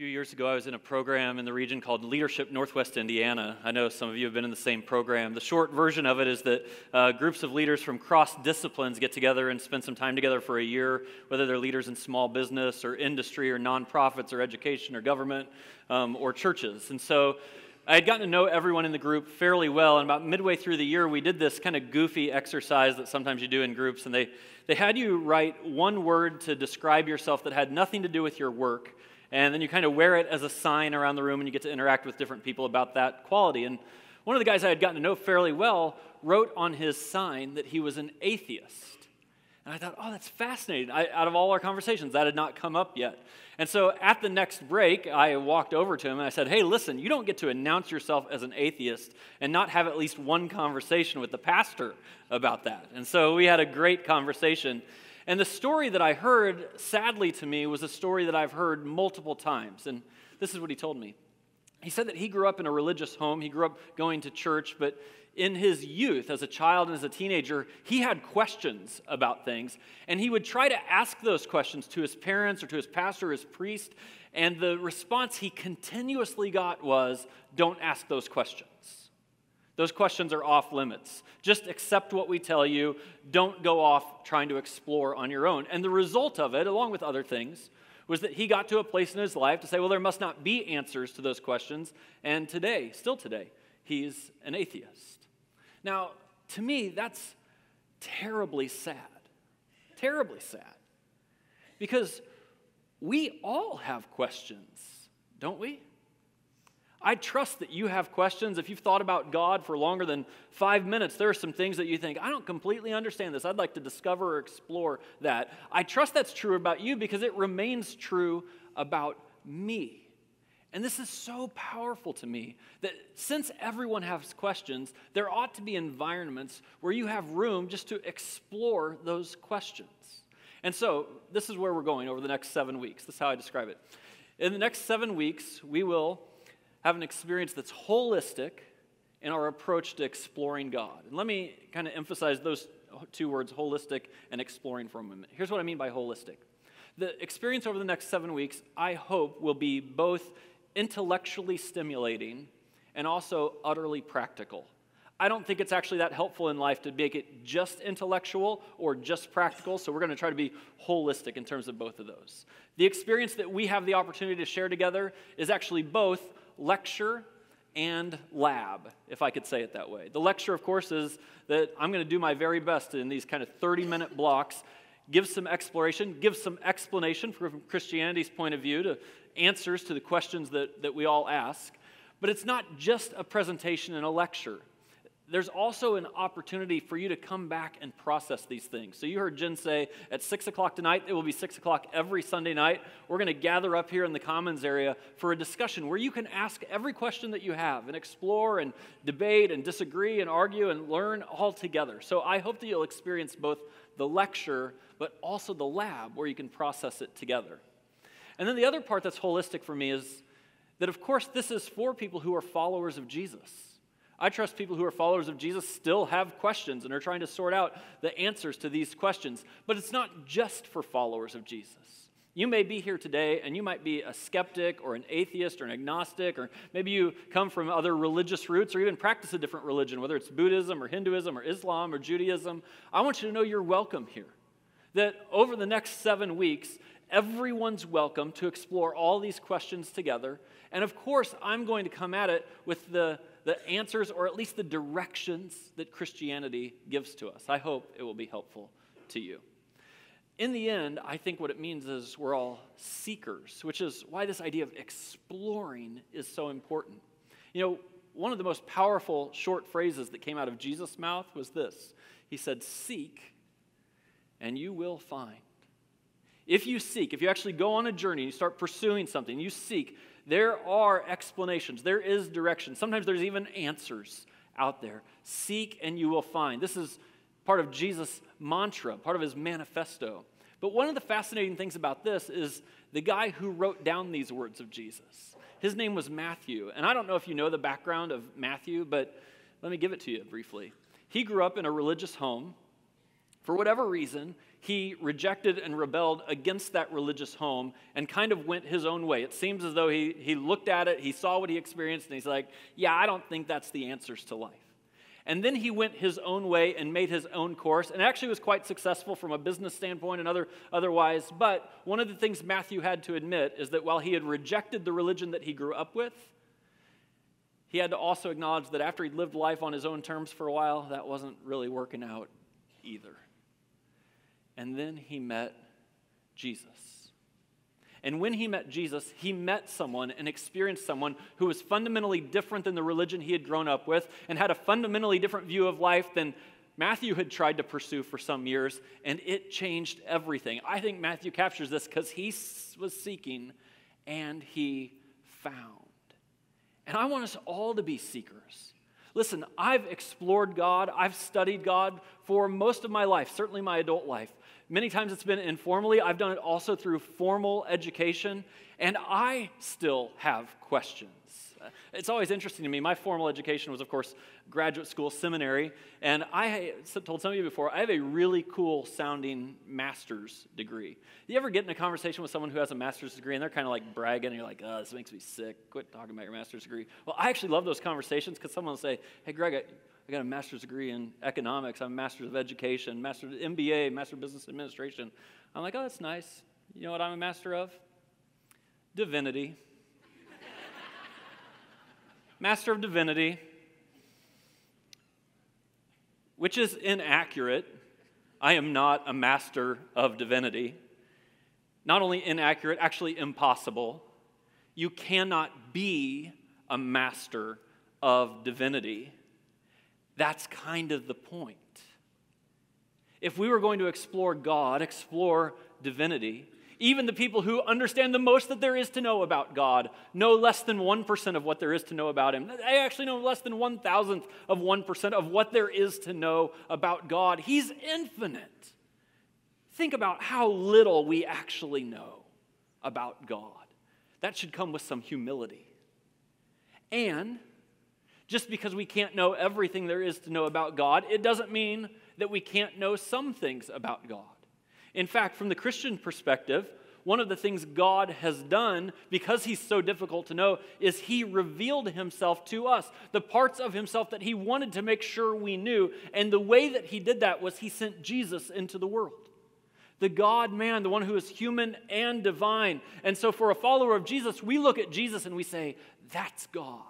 few years ago, I was in a program in the region called Leadership Northwest Indiana. I know some of you have been in the same program. The short version of it is that groups of leaders from cross disciplines get together and spend some time together for a year, whether they're leaders in small business or industry or nonprofits or education or government or churches. And so I had gotten to know everyone in the group fairly well, and about midway through the year, we did this kind of goofy exercise that sometimes you do in groups, and they had you write one word to describe yourself that had nothing to do with your work, and then you kind of wear it as a sign around the room, and you get to interact with different people about that quality. And one of the guys I had gotten to know fairly well wrote on his sign that he was an atheist. And I thought, oh, that's fascinating. Out of all our conversations, that had not come up yet. And so at the next break, I walked over to him and I said, hey, listen, you don't get to announce yourself as an atheist and not have at least one conversation with the pastor about that. And so we had a great conversation. And the story that I heard, sadly to me, was a story that I've heard multiple times. And this is what he told me. He said that he grew up in a religious home. He grew up going to church, but in his youth, as a child and as a teenager, he had questions about things, and he would try to ask those questions to his parents or to his pastor or his priest, and the response he continuously got was, don't ask those questions. Those questions are off limits. Just accept what we tell you. Don't go off trying to explore on your own. And the result of it, along with other things, was that he got to a place in his life to say, well, there must not be answers to those questions, and today, still today, he's an atheist. Now, to me, that's terribly sad. Terribly sad. Because we all have questions, don't we? I trust that you have questions. If you've thought about God for longer than 5 minutes, there are some things that you think, I don't completely understand this. I'd like to discover or explore that. I trust that's true about you because it remains true about me. And this is so powerful to me that since everyone has questions, there ought to be environments where you have room just to explore those questions. And so this is where we're going over the next 7 weeks. This is how I describe it. In the next 7 weeks, we will have an experience that's holistic in our approach to exploring God. And let me kind of emphasize those two words, holistic and exploring, for a moment. Here's what I mean by holistic. The experience over the next 7 weeks, I hope, will be both intellectually stimulating and also utterly practical. I don't think it's actually that helpful in life to make it just intellectual or just practical, so we're going to try to be holistic in terms of both of those. The experience that we have the opportunity to share together is actually both lecture and lab, if I could say it that way. The lecture, of course, is that I'm going to do my very best in these kind of 30-minute blocks, give some exploration, give some explanation from Christianity's point of view to answers to the questions that we all ask. But it's not just a presentation and a lecture. There's also an opportunity for you to come back and process these things. So you heard Jen say at 6 o'clock tonight, it will be 6 o'clock every Sunday night. We're going to gather up here in the Commons area for a discussion where you can ask every question that you have and explore and debate and disagree and argue and learn all together. So I hope that you'll experience both the lecture but also the lab where you can process it together. And then the other part that's holistic for me is that, of course, this is for people who are followers of Jesus. I trust people who are followers of Jesus still have questions and are trying to sort out the answers to these questions. But it's not just for followers of Jesus. You may be here today and you might be a skeptic or an atheist or an agnostic, or maybe you come from other religious roots or even practice a different religion, whether it's Buddhism or Hinduism or Islam or Judaism. I want you to know you're welcome here. That over the next 7 weeks, everyone's welcome to explore all these questions together. And of course, I'm going to come at it with the answers, or at least the directions that Christianity gives to us. I hope it will be helpful to you. In the end, I think what it means is we're all seekers, which is why this idea of exploring is so important. You know, one of the most powerful short phrases that came out of Jesus' mouth was this. He said, "Seek, and you will find." If you seek, if you actually go on a journey, you start pursuing something, you seek, there are explanations, there is direction. Sometimes there's even answers out there. Seek and you will find. This is part of Jesus' mantra, part of his manifesto. But one of the fascinating things about this is the guy who wrote down these words of Jesus. His name was Matthew. And I don't know if you know the background of Matthew, but let me give it to you briefly. He grew up in a religious home. For whatever reason, he rejected and rebelled against that religious home and kind of went his own way. It seems as though he looked at it, he saw what he experienced, and he's like, yeah, I don't think that's the answers to life. And then he went his own way and made his own course, and actually was quite successful from a business standpoint and otherwise. But one of the things Matthew had to admit is that while he had rejected the religion that he grew up with, he had to also acknowledge that after he'd lived life on his own terms for a while, that wasn't really working out either. And then he met Jesus. And when he met Jesus, he met someone and experienced someone who was fundamentally different than the religion he had grown up with and had a fundamentally different view of life than Matthew had tried to pursue for some years, and it changed everything. I think Matthew captures this because he was seeking and he found. And I want us all to be seekers. Listen, I've explored God, I've studied God for most of my life, certainly my adult life. Many times it's been informally. I've done it also through formal education, and I still have questions. It's always interesting to me. My formal education was, of course, graduate school, seminary, and I told some of you before, I have a really cool sounding master's degree. You ever get in a conversation with someone who has a master's degree, and they're kind of like bragging, and you're like, oh, this makes me sick. Quit talking about your master's degree. Well, I actually love those conversations because someone will say, hey, Greg, I got a master's degree in economics. I'm a master's of education, master's MBA, master of business administration. I'm like, oh, that's nice. You know what I'm a master of? Divinity. Master of Divinity, which is inaccurate. I am not a master of divinity. Not only inaccurate, actually impossible. You cannot be a master of divinity. That's kind of the point. If we were going to explore God, explore divinity, even the people who understand the most that there is to know about God know less than 1% of what there is to know about Him. They actually know less than 1,000th of 1% of what there is to know about God. He's infinite. Think about how little we actually know about God. That should come with some humility. And just because we can't know everything there is to know about God, it doesn't mean that we can't know some things about God. In fact, from the Christian perspective, one of the things God has done, because He's so difficult to know, is He revealed Himself to us, the parts of Himself that He wanted to make sure we knew. And the way that He did that was He sent Jesus into the world. The God-man, the one who is human and divine. And so for a follower of Jesus, we look at Jesus and we say, that's God.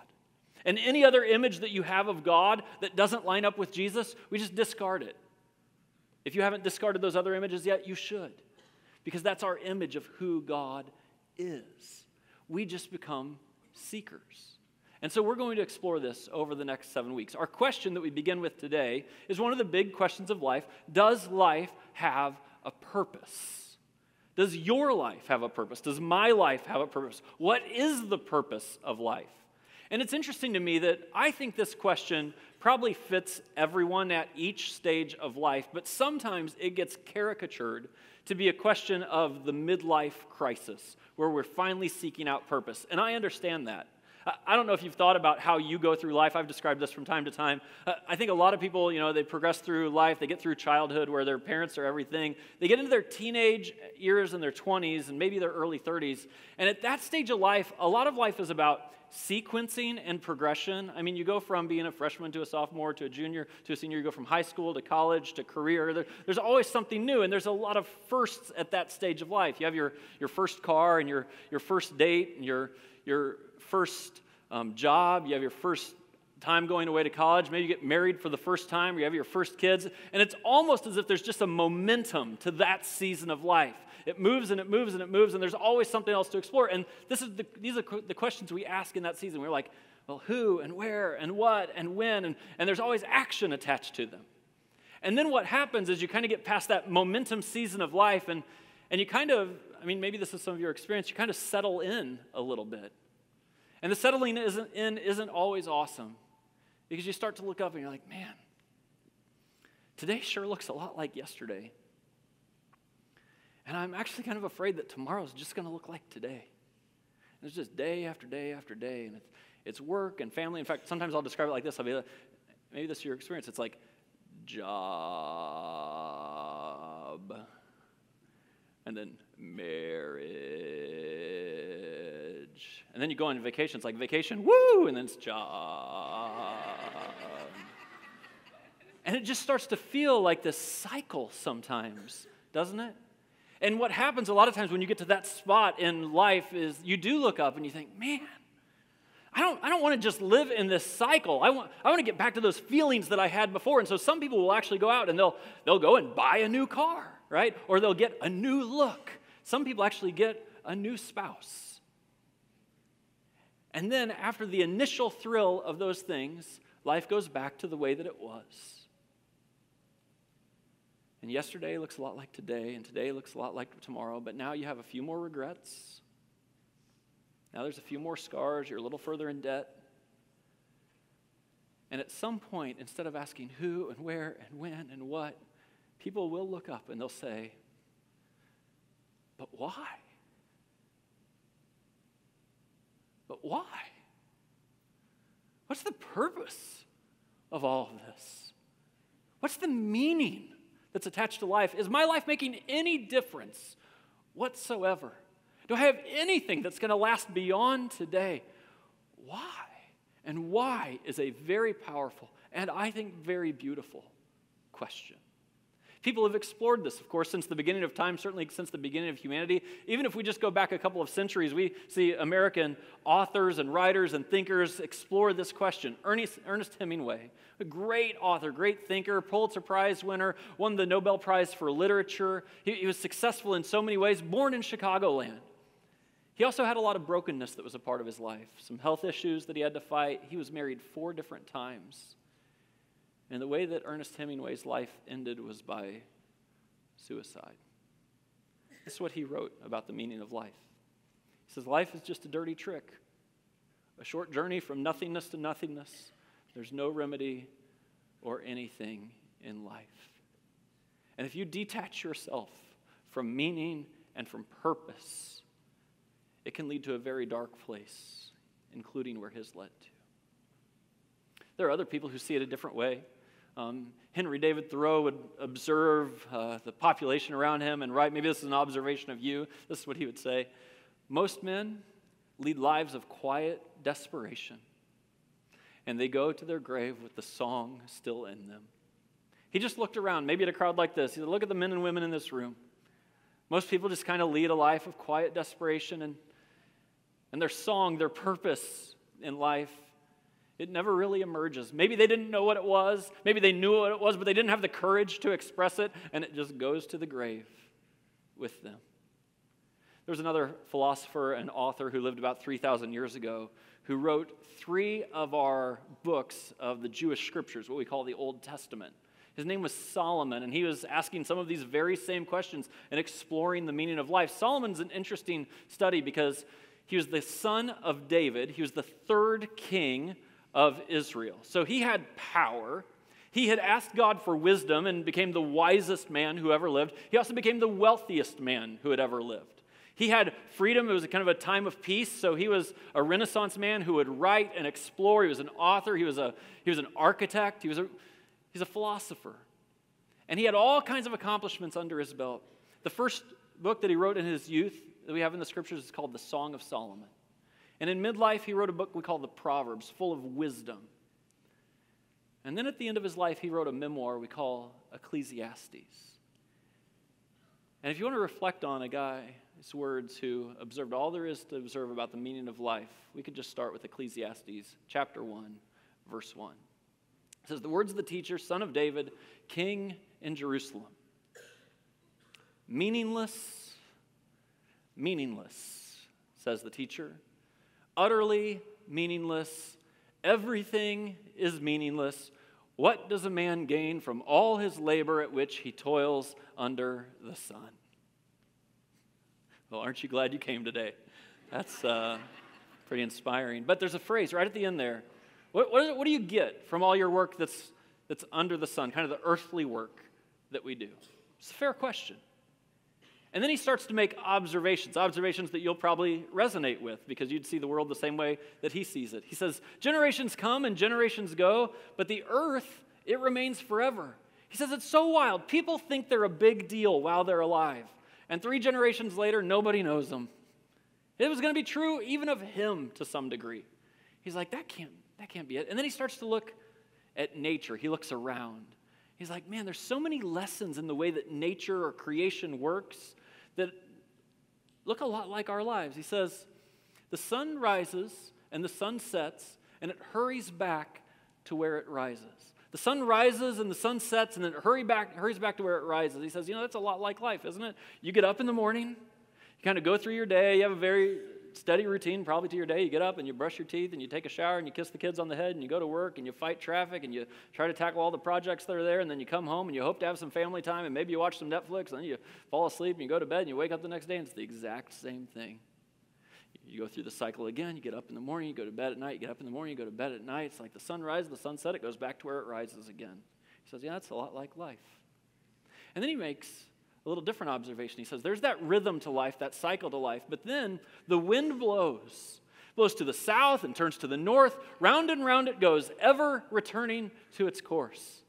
And any other image that you have of God that doesn't line up with Jesus, we just discard it. If you haven't discarded those other images yet, you should. Because that's our image of who God is. We just become seekers. And so we're going to explore this over the next 7 weeks. Our question that we begin with today is one of the big questions of life. Does life have a purpose? Does your life have a purpose? Does my life have a purpose? What is the purpose of life? And it's interesting to me that I think this question probably fits everyone at each stage of life, but sometimes it gets caricatured to be a question of the midlife crisis, where we're finally seeking out purpose. And I understand that. I don't know if you've thought about how you go through life. I've described this from time to time. I think a lot of people, they progress through life. They get through childhood where their parents are everything. They get into their teenage years and their 20s and maybe their early 30s. And at that stage of life, a lot of life is about sequencing and progression. I mean, you go from being a freshman to a sophomore to a junior to a senior. You go from high school to college to career. There's always something new, and there's a lot of firsts at that stage of life. You have your first car and your first date and your first job. You have your first time going away to college. Maybe you get married for the first time, or you have your first kids. And it's almost as if there's just a momentum to that season of life. It moves and it moves and it moves, and there's always something else to explore. And these are the questions we ask in that season. We're like, well, who and where and what and when? And there's always action attached to them. And then what happens is you kind of get past that momentum season of life, and you kind of, maybe this is some of your experience, you kind of settle in a little bit. And the settling isn't always awesome, because you start to look up and you're like, man, today sure looks a lot like yesterday. And I'm actually kind of afraid that tomorrow's just going to look like today. And it's just day after day after day, and it's work and family. In fact, sometimes I'll describe it like this. I'll be like, maybe this is your experience. It's like job. and then marriage. And then you go on vacation. It's like vacation, woo, and then it's job. And it just starts to feel like this cycle sometimes, doesn't it? And what happens a lot of times when you get to that spot in life is you do look up and you think, man, I don't want to just live in this cycle. I want to get back to those feelings that I had before. And so some people will actually go out and they'll go and buy a new car, right? Or they'll get a new look. Some people actually get a new spouse. And then after the initial thrill of those things, life goes back to the way that it was. And yesterday looks a lot like today, and today looks a lot like tomorrow, but now you have a few more regrets. Now there's a few more scars, you're a little further in debt. And at some point, instead of asking who and where and when and what, people will look up and they'll say, but why? But why? What's the purpose of all of this? What's the meaning that's attached to life? Is my life making any difference whatsoever? Do I have anything that's going to last beyond today? Why? And why is a very powerful and I think very beautiful question. People have explored this, of course, since the beginning of time, certainly since the beginning of humanity. Even if we just go back a couple of centuries, we see American authors and writers and thinkers explore this question. Ernest Hemingway, a great author, great thinker, Pulitzer Prize winner, won the Nobel Prize for Literature. He was successful in so many ways, born in Chicagoland. He also had a lot of brokenness that was a part of his life, some health issues that he had to fight. He was married 4 different times. And the way that Ernest Hemingway's life ended was by suicide. This is what he wrote about the meaning of life. He says, life is just a dirty trick, a short journey from nothingness to nothingness. There's no remedy or anything in life. And if you detach yourself from meaning and from purpose, it can lead to a very dark place, including where his led to. There are other people who see it a different way. Henry David Thoreau would observe the population around him and write, maybe this is an observation of you, this is what he would say, most men lead lives of quiet desperation, and they go to their grave with the song still in them. He just looked around, maybe at a crowd like this. He said, look at the men and women in this room. Most people just kind of lead a life of quiet desperation, and their song, their purpose in life, it never really emerges. Maybe they didn't know what it was. Maybe they knew what it was, but they didn't have the courage to express it, and it just goes to the grave with them. There was another philosopher and author who lived about 3,000 years ago who wrote 3 of our books of the Jewish scriptures, what we call the Old Testament. His name was Solomon, and he was asking some of these very same questions and exploring the meaning of life. Solomon's an interesting study because he was the son of David. He was the 3rd king of Israel. So he had power. He had asked God for wisdom and became the wisest man who ever lived. He also became the wealthiest man who had ever lived. He had freedom. It was kind of a time of peace. So he was a Renaissance man who would write and explore. He was an author. He was an architect. He's a philosopher. And he had all kinds of accomplishments under his belt. The first book that he wrote in his youth that we have in the scriptures is called the Song of Solomon. And in midlife, he wrote a book we call the Proverbs, full of wisdom. And then at the end of his life, he wrote a memoir we call Ecclesiastes. And if you want to reflect on a guy's words who observed all there is to observe about the meaning of life, we could just start with Ecclesiastes chapter 1, verse 1. It says, the words of the teacher, son of David, king in Jerusalem. Meaningless, says the teacher. Utterly meaningless. Everything is meaningless. What does a man gain from all his labor at which he toils under the sun? Well, aren't you glad you came today? That's pretty inspiring. But there's a phrase right at the end there. What do you get from all your work that's under the sun, kind of the earthly work that we do? It's a fair question. And then he starts to make observations that you'll probably resonate with because you'd see the world the same way that he sees it. He says, generations come and generations go, but the earth, it remains forever. He says it's so wild. People think they're a big deal while they're alive. And 3 generations later, nobody knows him. It was going to be true even of him to some degree. He's like, that can't be it. And then he starts to look at nature. He looks around. He's like, man, there's so many lessons in the way that nature or creation works that look a lot like our lives. He says, the sun rises and the sun sets, and it hurries back to where it rises. The sun rises and the sun sets, and then it hurries back to where it rises. He says, that's a lot like life, isn't it? You get up in the morning, you kind of go through your day, you have a very steady routine probably to your day. You get up and you brush your teeth and you take a shower and you kiss the kids on the head and you go to work and you fight traffic and you try to tackle all the projects that are there, and then you come home and you hope to have some family time and maybe you watch some Netflix and then you fall asleep and you go to bed and you wake up the next day and it's the exact same thing. You go through the cycle again. You get up in the morning, you go to bed at night. You get up in the morning, you go to bed at night. It's like the sun rises, the sun sets, it goes back to where it rises again. He says, that's a lot like life. And then he makes a little different observation. He says, there's that rhythm to life, that cycle to life, but then the wind blows to the south and turns to the north. Round and round it goes, ever returning to its course.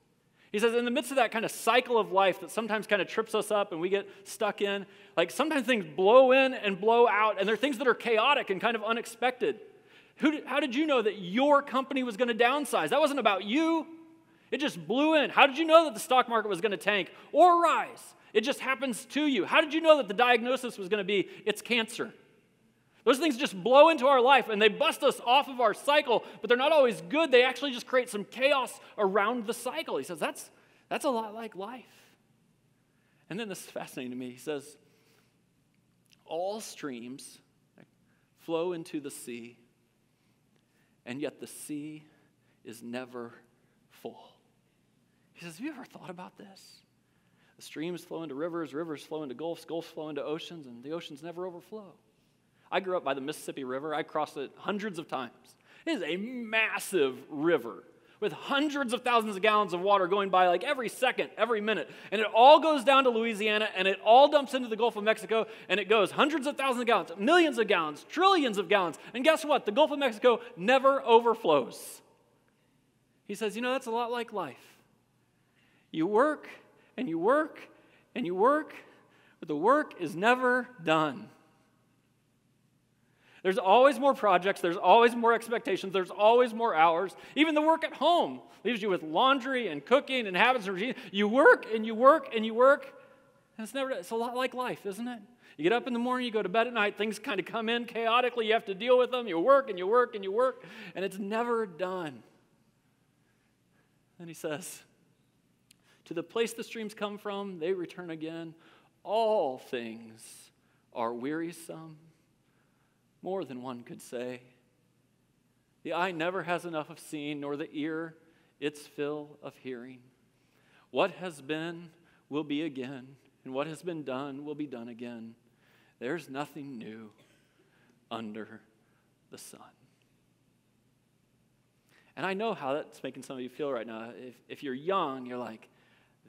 He says, in the midst of that kind of cycle of life that sometimes kind of trips us up and we get stuck in, like sometimes things blow in and blow out, and there are things that are chaotic and kind of unexpected. How did you know that your company was going to downsize? That wasn't about you. It just blew in. How did you know that the stock market was going to tank or rise? It just happens to you. How did you know that the diagnosis was going to be, it's cancer? Those things just blow into our life and they bust us off of our cycle, but they're not always good. They actually just create some chaos around the cycle. He says, that's a lot like life. And then this is fascinating to me. He says, all streams flow into the sea, and yet the sea is never full. He says, have you ever thought about this? The streams flow into rivers, rivers flow into gulfs, gulfs flow into oceans, and the oceans never overflow. I grew up by the Mississippi River. I crossed it hundreds of times. It is a massive river with hundreds of thousands of gallons of water going by like every second, every minute. And it all goes down to Louisiana, and it all dumps into the Gulf of Mexico, and it goes hundreds of thousands of gallons, millions of gallons, trillions of gallons. And guess what? The Gulf of Mexico never overflows. He says, that's a lot like life. You work, and you work, and you work, but the work is never done. There's always more projects. There's always more expectations. There's always more hours. Even the work at home leaves you with laundry and cooking and habits and routine. You work and you work and you work, and it's a lot like life, isn't it? You get up in the morning, you go to bed at night, things kind of come in chaotically. You have to deal with them. You work and you work and you work, and it's never done. Then he says, to the place the streams come from, they return again. All things are wearisome, more than one could say. The eye never has enough of seeing, nor the ear its fill of hearing. What has been will be again, and what has been done will be done again. There's nothing new under the sun. And I know how that's making some of you feel right now. If you're young, you're like,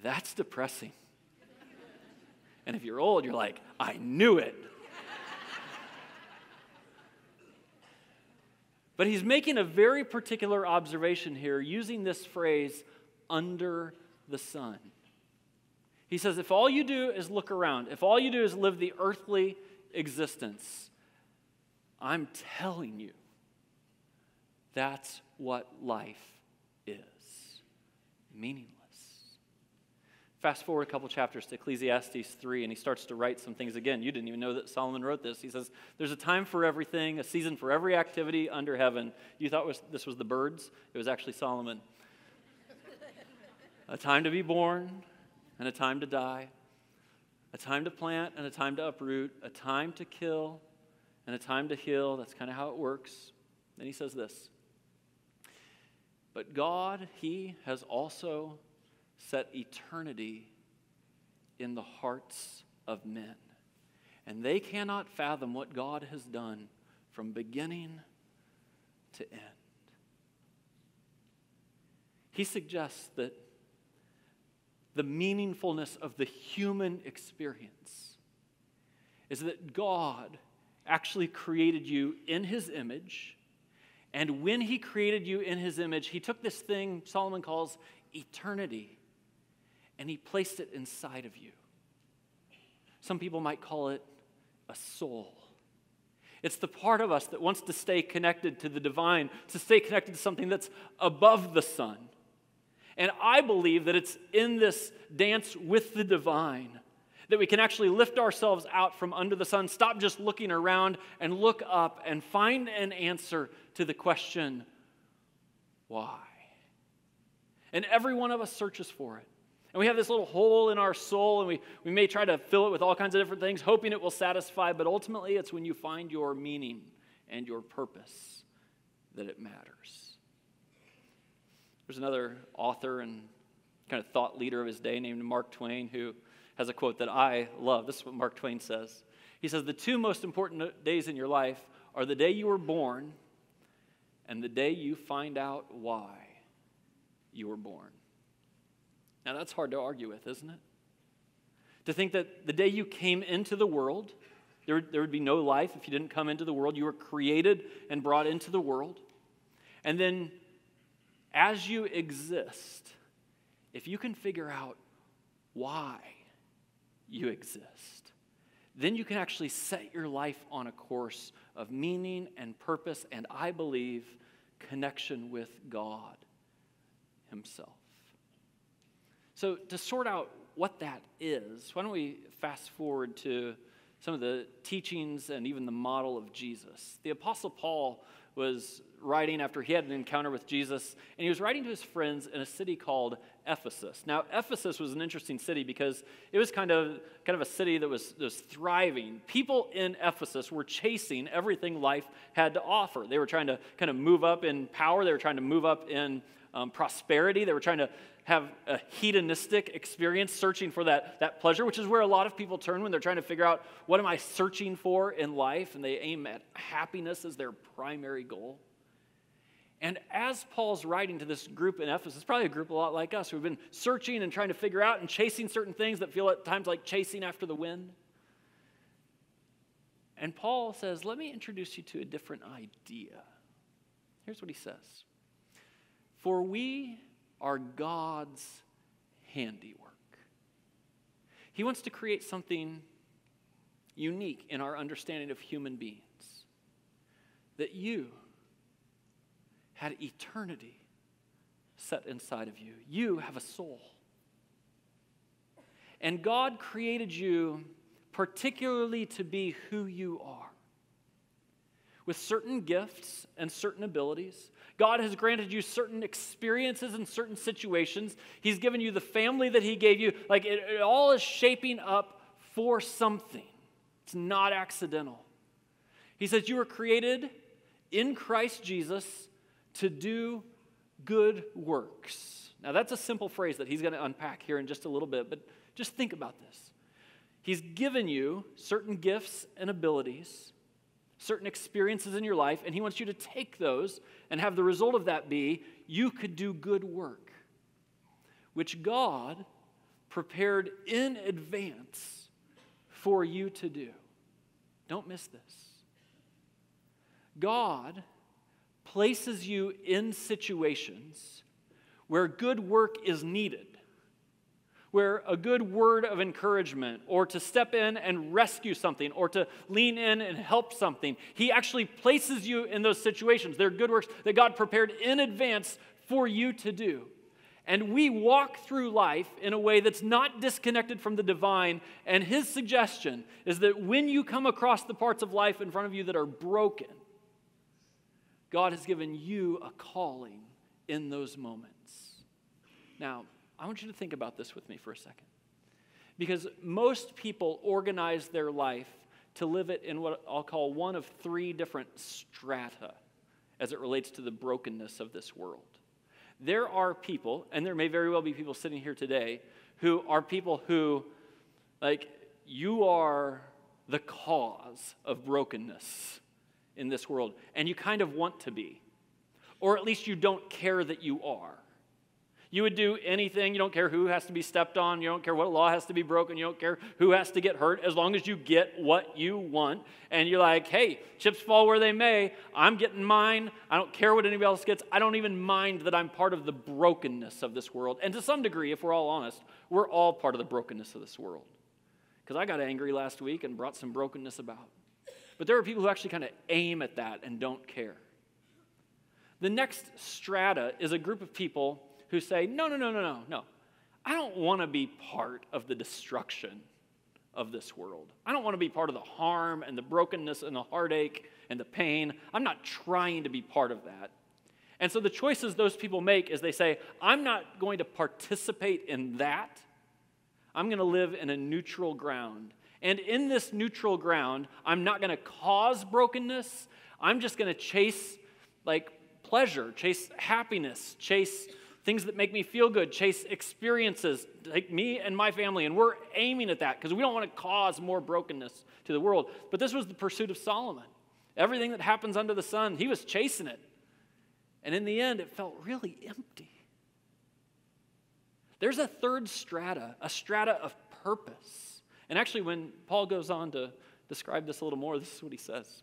that's depressing. And if you're old, you're like, I knew it. But he's making a very particular observation here using this phrase, under the sun. He says, if all you do is look around, if all you do is live the earthly existence, I'm telling you, that's what life is. Meaningless. Fast forward a couple chapters to Ecclesiastes 3, and he starts to write some things again. You didn't even know that Solomon wrote this. He says, there's a time for everything, a season for every activity under heaven. You thought this was the birds? It was actually Solomon. A time to be born and a time to die. A time to plant and a time to uproot. A time to kill and a time to heal. That's kind of how it works. Then he says this. But God, he has also set eternity in the hearts of men. And they cannot fathom what God has done from beginning to end. He suggests that the meaningfulness of the human experience is that God actually created you in his image. And when he created you in his image, he took this thing Solomon calls eternity, and he placed it inside of you. Some people might call it a soul. It's the part of us that wants to stay connected to the divine, to stay connected to something that's above the sun. And I believe that it's in this dance with the divine that we can actually lift ourselves out from under the sun, stop just looking around, and look up and find an answer to the question, why? And every one of us searches for it. And we have this little hole in our soul, and we may try to fill it with all kinds of different things, hoping it will satisfy, but ultimately it's when you find your meaning and your purpose that it matters. There's another author and kind of thought leader of his day named Mark Twain who has a quote that I love. This is what Mark Twain says. He says, "The two most important days in your life are the day you were born and the day you find out why you were born." Now that's hard to argue with, isn't it? To think that the day you came into the world, there would be no life if you didn't come into the world. You were created and brought into the world. And then as you exist, if you can figure out why you exist, then you can actually set your life on a course of meaning and purpose, and I believe connection with God Himself. So to sort out what that is, why don't we fast forward to some of the teachings and even the model of Jesus. The Apostle Paul was writing after he had an encounter with Jesus, and he was writing to his friends in a city called Ephesus. Now, Ephesus was an interesting city because it was kind of a city that was thriving. People in Ephesus were chasing everything life had to offer. They were trying to kind of move up in power. They were trying to move up in prosperity. They were trying to have a hedonistic experience, searching for that pleasure, which is where a lot of people turn when they're trying to figure out, what am I searching for in life? And they aim at happiness as their primary goal. And as Paul's writing to this group in Ephesus, probably a group a lot like us, who've been searching and trying to figure out and chasing certain things that feel at times like chasing after the wind. And Paul says, let me introduce you to a different idea. Here's what he says. For we are God's handiwork. He wants to create something unique in our understanding of human beings. That you had eternity set inside of you. You have a soul. And God created you particularly to be who you are, with certain gifts and certain abilities. God has granted you certain experiences and certain situations. He's given you the family that He gave you. Like it all is shaping up for something. It's not accidental. He says you were created in Christ Jesus to do good works. Now that's a simple phrase that he's going to unpack here in just a little bit, but just think about this. He's given you certain gifts and abilities, certain experiences in your life, and He wants you to take those and have the result of that be you could do good work, which God prepared in advance for you to do. Don't miss this. God places you in situations where good work is needed, where a good word of encouragement, or to step in and rescue something, or to lean in and help something. He actually places you in those situations. They're good works that God prepared in advance for you to do. And we walk through life in a way that's not disconnected from the divine, and His suggestion is that when you come across the parts of life in front of you that are broken, God has given you a calling in those moments. Now, I want you to think about this with me for a second. Because most people organize their life to live it in what I'll call one of three different strata as it relates to the brokenness of this world. There are people, and there may very well be people sitting here today, who are people who, like, you are the cause of brokenness in this world, and you kind of want to be. Or at least you don't care that you are. You would do anything. You don't care who has to be stepped on. You don't care what law has to be broken. You don't care who has to get hurt, as long as you get what you want. And you're like, hey, chips fall where they may. I'm getting mine. I don't care what anybody else gets. I don't even mind that I'm part of the brokenness of this world. And to some degree, if we're all honest, we're all part of the brokenness of this world. because I got angry last week and brought some brokenness about. But there are people who actually kind of aim at that and don't care. The next strata is a group of people who say, no. I don't want to be part of the destruction of this world. I don't want to be part of the harm and the brokenness and the heartache and the pain. I'm not trying to be part of that. And so the choices those people make is they say, I'm not going to participate in that. I'm going to live in a neutral ground. And in this neutral ground, I'm not going to cause brokenness. I'm just going to chase pleasure, chase happiness, chase things that make me feel good, chase experiences, like me and my family. And we're aiming at that because we don't want to cause more brokenness to the world. But this was the pursuit of Solomon. Everything that happens under the sun, he was chasing it. And in the end, it felt really empty. There's a third strata, a strata of purpose. And actually, when Paul goes on to describe this a little more, this is what he says.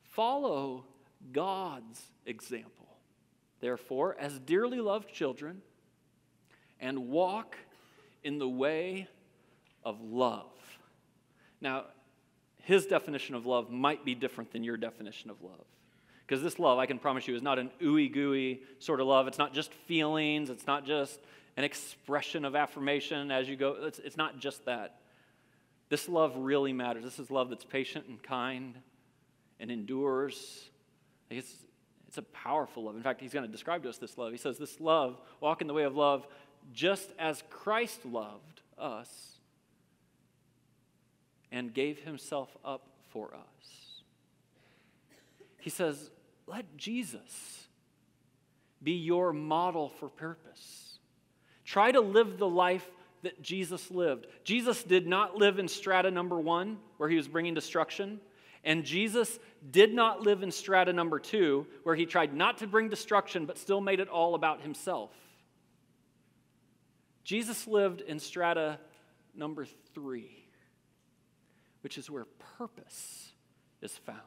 Follow God's example, therefore, as dearly loved children, and walk in the way of love. Now, his definition of love might be different than your definition of love. Because this love, I can promise you, is not an ooey-gooey sort of love. It's not just feelings. It's not just an expression of affirmation as you go. It's not just that. This love really matters. This is love that's patient and kind and endures. It's a powerful love. In fact, he's going to describe to us this love. He says, this love, walk in the way of love, just as Christ loved us and gave himself up for us. He says, let Jesus be your model for purpose. Try to live the life that Jesus lived. Jesus did not live in strata number 1, where he was bringing destruction. And Jesus did not live in strata number 2, where he tried not to bring destruction, but still made it all about himself. Jesus lived in strata number 3, which is where purpose is found.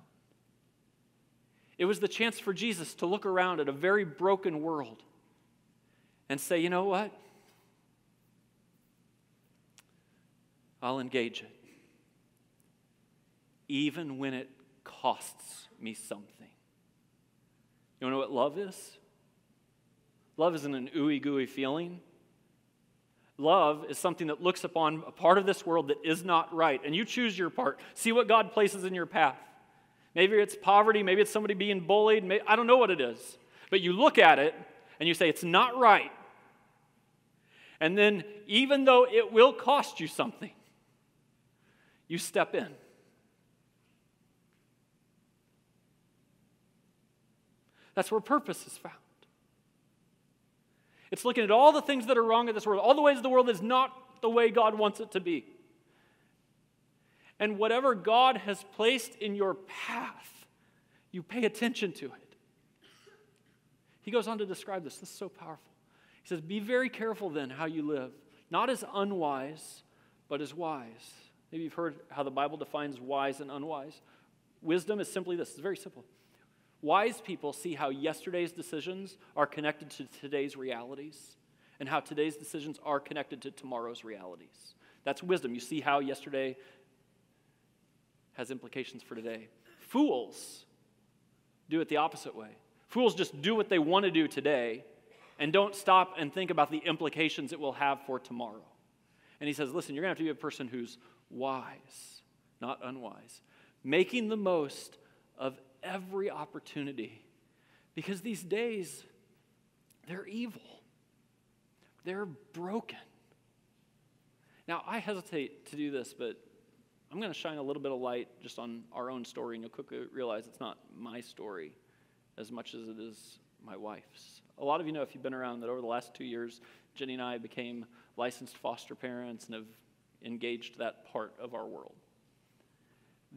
It was the chance for Jesus to look around at a very broken world and say, you know what? I'll engage it, even when it costs me something. You know what love is? Love isn't an ooey-gooey feeling. Love is something that looks upon a part of this world that is not right, and you choose your part. See what God places in your path. Maybe it's poverty, maybe it's somebody being bullied, I don't know what it is. But you look at it and you say, it's not right. And then, even though it will cost you something, you step in. That's where purpose is found. It's looking at all the things that are wrong in this world, all the ways the world is not the way God wants it to be. And whatever God has placed in your path, you pay attention to it. He goes on to describe this. This is so powerful. He says, be very careful then how you live, not as unwise, but as wise. Maybe you've heard how the Bible defines wise and unwise. Wisdom is simply this. It's very simple. Wise people see how yesterday's decisions are connected to today's realities and how today's decisions are connected to tomorrow's realities. That's wisdom. You see how yesterday has implications for today. Fools do it the opposite way. Fools just do what they want to do today and don't stop and think about the implications it will have for tomorrow. And he says, listen, you're going to have to be a person who's wise, not unwise, making the most of every opportunity, because these days, they're evil. They're broken. Now, I hesitate to do this, but I'm going to shine a little bit of light just on our own story, and you'll quickly realize it's not my story as much as it is my wife's. A lot of you know, if you've been around, that over the last 2 years, Jenny and I became licensed foster parents and have engaged that part of our world.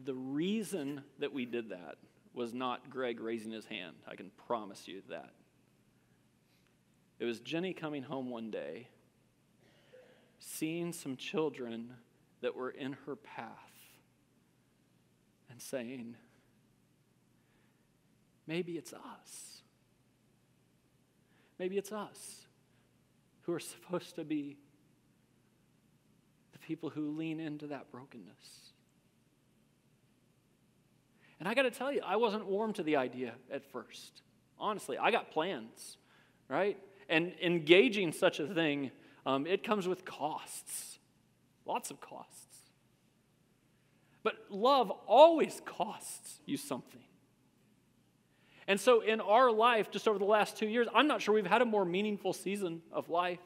The reason that we did that was not Greg raising his hand. I can promise you that. It was Jenny coming home one day, seeing some children that were in her path, and saying, maybe it's us. Maybe it's us who are supposed to be the people who lean into that brokenness. And I got to tell you, I wasn't warm to the idea at first. Honestly, I got plans, right? And engaging such a thing, it comes with costs, lots of costs. But love always costs you something. And so in our life, just over the last 2 years, I'm not sure we've had a more meaningful season of life.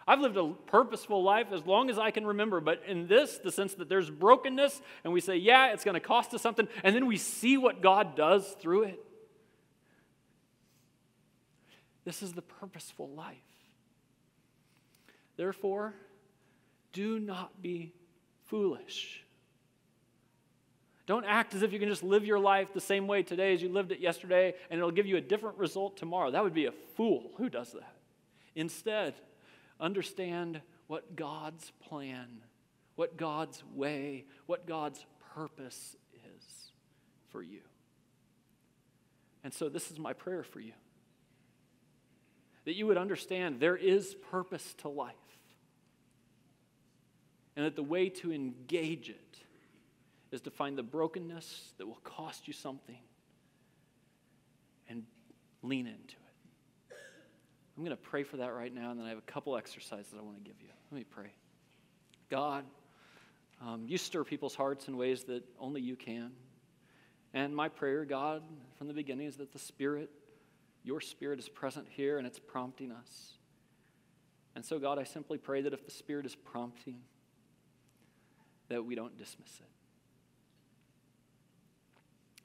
I've lived a purposeful life as long as I can remember, but in this, the sense that there's brokenness, and we say, yeah, it's going to cost us something, and then we see what God does through it. This is the purposeful life. Therefore, do not be foolish. Don't act as if you can just live your life the same way today as you lived it yesterday, and it'll give you a different result tomorrow. That would be a fool who does that. Instead, understand what God's plan, what God's way, what God's purpose is for you. And so this is my prayer for you. That you would understand there is purpose to life. And that the way to engage it is to find the brokenness that will cost you something and lean into it. I'm going to pray for that right now, and then I have a couple exercises I want to give you. Let me pray. God, you stir people's hearts in ways that only you can. And my prayer, God, from the beginning is that the Spirit, your Spirit is present here and it's prompting us. And so, God, I simply pray that if the Spirit is prompting, that we don't dismiss it.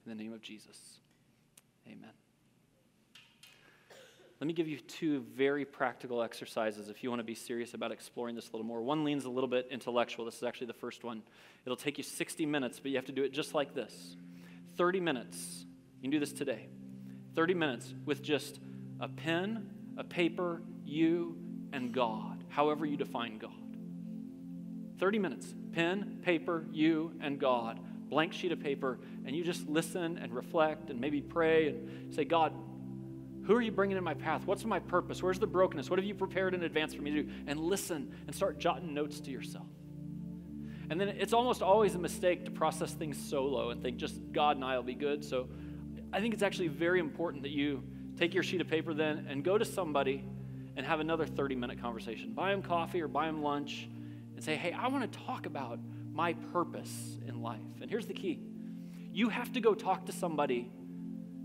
In the name of Jesus, amen. Let me give you two very practical exercises if you want to be serious about exploring this a little more. One leans a little bit intellectual. This is actually the first one. It'll take you 60 minutes, but you have to do it just like this. 30 minutes. You can do this today. 30 minutes with just a pen, a paper, you, and God, however you define God. 30 minutes. Pen, paper, you, and God. Blank sheet of paper, and you just listen and reflect and maybe pray and say, God, who are you bringing in my path? What's my purpose? Where's the brokenness? What have you prepared in advance for me to do? And listen and start jotting notes to yourself. And then it's almost always a mistake to process things solo and think just God and I will be good. So I think it's actually very important that you take your sheet of paper then and go to somebody and have another 30-minute conversation. Buy them coffee or buy them lunch and say, hey, I want to talk about my purpose in life. And here's the key. You have to go talk to somebody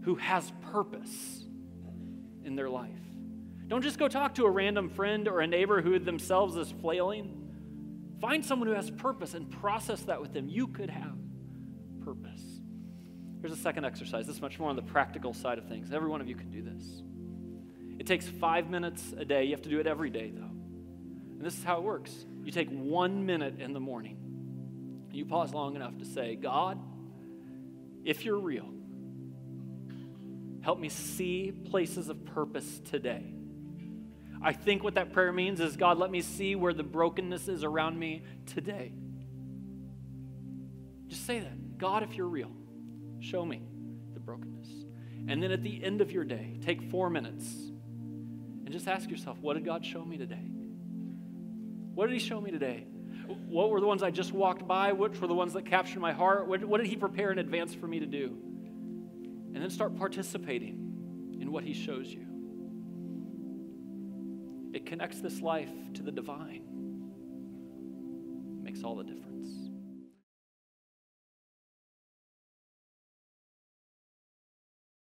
who has purpose in their life. Don't just go talk to a random friend or a neighbor who themselves is flailing. Find someone who has purpose and process that with them. You could have purpose. Here's a second exercise. This is much more on the practical side of things. Every one of you can do this. It takes 5 minutes a day. You have to do it every day, though. And this is how it works. You take 1 minute in the morning. You pause long enough to say, God, if you're real, help me see places of purpose today. I think what that prayer means is, God, let me see where the brokenness is around me today. Just say that. God, if you're real, show me the brokenness. And then at the end of your day, take 4 minutes and just ask yourself, what did God show me today? What did he show me today? What were the ones I just walked by? Which were the ones that captured my heart? What did he prepare in advance for me to do? And then start participating in what he shows you. It connects this life to the divine. It makes all the difference.